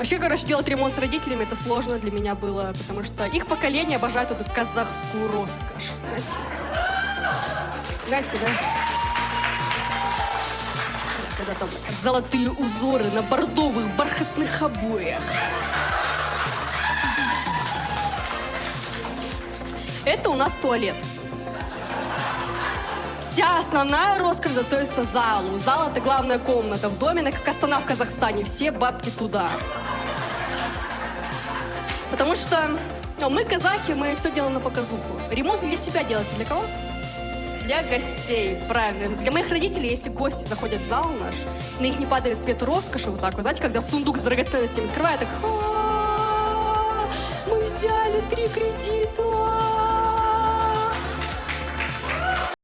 Вообще, короче, делать ремонт с родителями это сложно для меня было, потому что их поколение обожает эту казахскую роскошь. Знаете, да? Когда там золотые узоры на бордовых бархатных обоях. Это у нас туалет. Вся основная роскошь достается залу. Зал — это главная комната в доме, как Астана в Казахстане. Все бабки туда. Потому что мы, казахи, мы все делаем на показуху. Ремонт не для себя делается. Для кого? Для гостей, правильно. Для моих родителей, если гости заходят в зал наш, на них не падает свет роскоши вот так вот, знаете, когда сундук с драгоценностями открывает, так мы взяли 3 кредита.